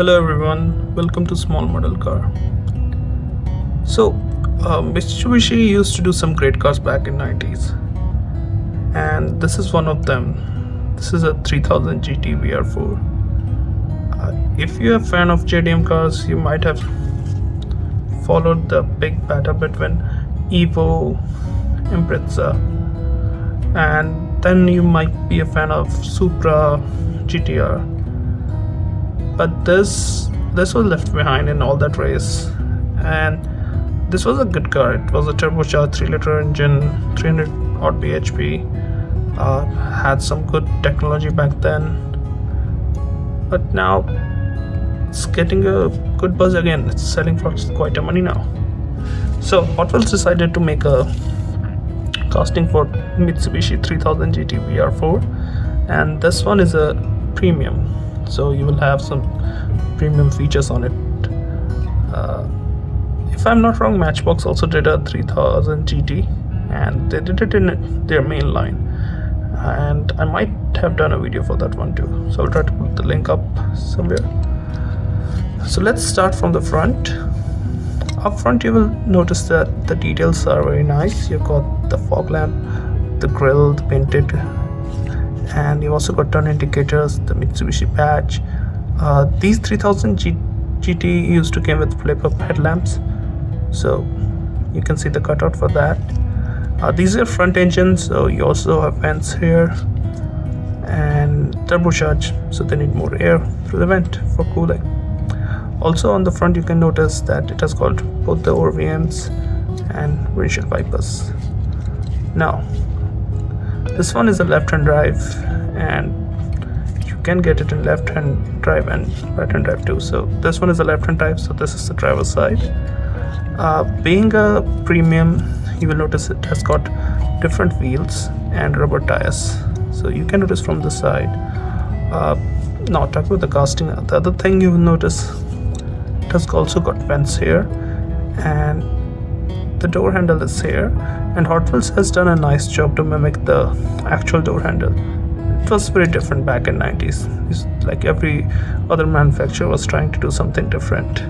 Hello everyone, welcome to Small Model Car. Mitsubishi used to do some great cars back in 90s, and this is one of them. This is a 3000 GT VR4. If you're a fan of JDM cars, you might have followed the big battle between Evo, Impreza, and then you might be a fan of Supra, GTR. But this was left behind in all that race, and this was a good car. It was a turbocharged 3-liter engine, 300 odd bhp, had some good technology back then, but now it's getting a good buzz again. It's selling for quite a money now. So Hotwheels decided to make a casting for Mitsubishi 3000 GT VR4, and this one is a premium, so you will have some premium features on it. If I'm not wrong, Matchbox also did a 3000 GT, and they did it in their main line, and I might have done a video for that one too, so I'll try to put the link up somewhere. So let's start from the front. Up front you will notice that the details are very nice. You've got the fog lamp, the grille, the painted, and you also got turn indicators, the Mitsubishi badge. These 3000 GT used to come with flip-up headlamps, so you can see the cutout for that. These are front engines, so you also have vents here, and turbocharged, so they need more air through the vent for cooling. Also on the front you can notice that it has got both the ORVMs and windshield wipers. Now this one is a left-hand drive, and you can get it in left-hand drive and right-hand drive too. So this one is a left-hand drive, so this is the driver's side. Being a premium, you will notice it has got different wheels and rubber tires, so you can notice from the side. Now talk about the casting. The other thing you will notice, it has also got vents here, and the door handle is here, and Hotwheels has done a nice job to mimic the actual door handle. It was very different back in 90s. It's like every other manufacturer was trying to do something different.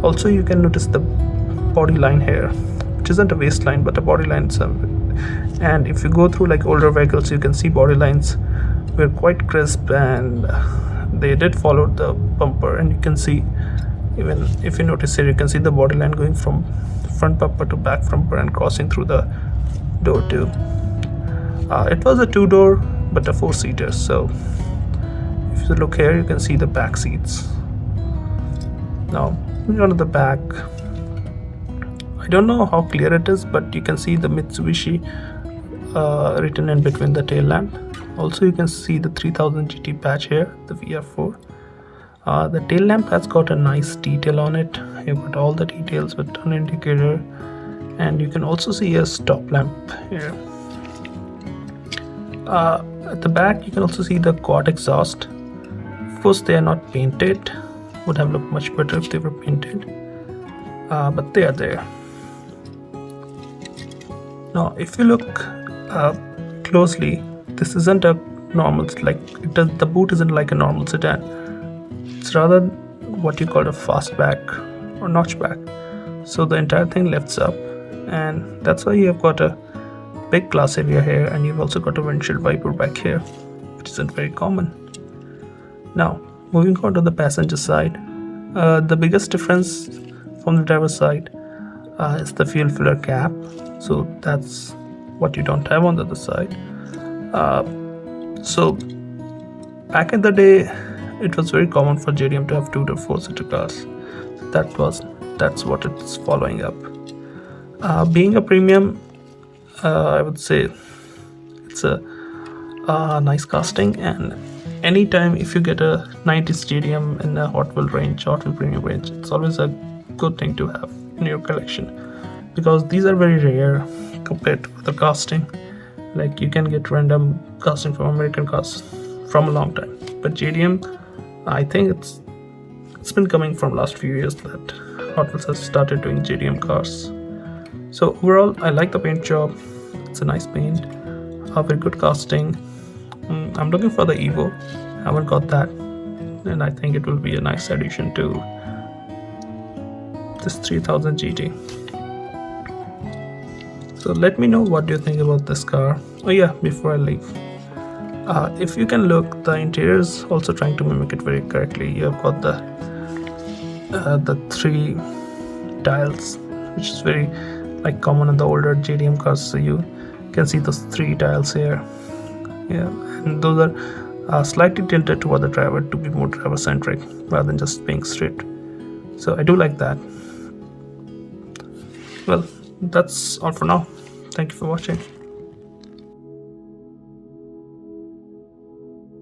Also you can notice the body line here, which isn't a waistline but a body line. And if you go through like older vehicles, you can see body lines were quite crisp, and they did follow the bumper, and you can see, even if you notice here, you can see the body line going from front bumper to back bumper and crossing through the door too. It was a 2-door but a 4-seater, so if you look here you can see the back seats. Now moving on to the back, I don't know how clear it is, but you can see the Mitsubishi written in between the tail lamp. Also you can see the 3000 GT patch here, the VR4. The tail lamp has got a nice detail on it. You've got all the details with turn indicator, and you can also see a stop lamp here. At the back you can also see the quad exhaust. Of course they are not painted, would have looked much better if they were painted, but they are there. Now if you look closely, this isn't a normal, the boot isn't like a normal sedan. It's rather what you call a fastback or notchback. So the entire thing lifts up, and that's why you have got a big glass area here, and you've also got a windshield wiper back here, which isn't very common. Now moving on to the passenger side, the biggest difference from the driver's side is the fuel filler cap. So that's what you don't have on the other side. So back in the day, it was very common for JDM to have 2 to 4-seater cars. That's what it's following up. Being a premium, I would say it's a nice casting, and anytime if you get a 90s JDM in a Hot Wheel premium range, it's always a good thing to have in your collection, because these are very rare compared to other casting. Like you can get random casting from American cars from a long time, but JDM, I think it's been coming from last few years that Hot Wheels has started doing JDM cars. So overall I like the paint job. It's a nice paint, a very good casting. I'm looking for the Evo, haven't got that, and I think it will be a nice addition to this 3000 GT. So let me know what do you think about this car. Oh yeah, before I leave, if you can look, the interior is also trying to mimic it very correctly. You have got the 3 tiles, which is very like common in the older JDM cars. So you can see those 3 tiles here. Yeah, and those are slightly tilted toward the driver to be more driver centric rather than just being straight. So I do like that. Well, that's all for now. Thank you for watching.